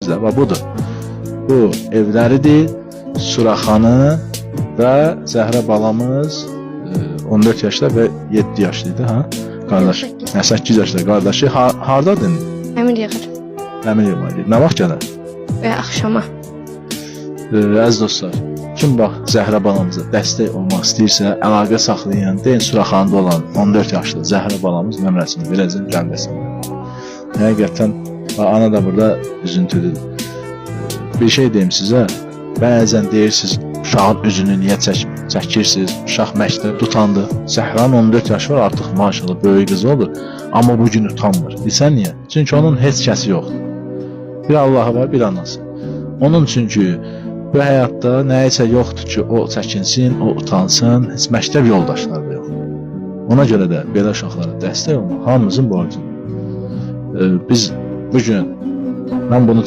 sizə. Və budur. Bu evləridir. Suraxanı və Zəhra balamız 14 yaşda və 7 yaşlıydı, ha? Qardaş. 8 yaşda qardaşı hardadır? Əmir yığır. Əmir yığır. Nə vaxt gələr? Və axşama. Əziz dostlar, kim bax Zəhra balamıza dəstək olmaq istəyirsə, əlaqə saxlayan, deyin Suraxanında olan 14 yaşlı Zəhra balamız nömrəsini verəcəm göndərsinlər. Həqiqətən, ana da burada üzüntülüdür. Bir şey deyim sizə, bəzən deyirsiniz, uşağın üzünü niyə çəkirsiniz, uşaq məktəb tutandı. Zəhranın 14 yaşı var, artıq maşallah böyük qız olur, amma bugün utanmır. Bilsən niyə? Çünki onun heç kəsi yoxdur. Bir Allahı var, bir anası. Onun çünki bu həyatda nəyisə yoxdur ki, o çəkinsin, o utansın, heç məktəb yoldaşları da yoxdur. Ona görə də belə uşaqlara dəstək olmaq hamımızın borcudur. Biz bugün, mən bunu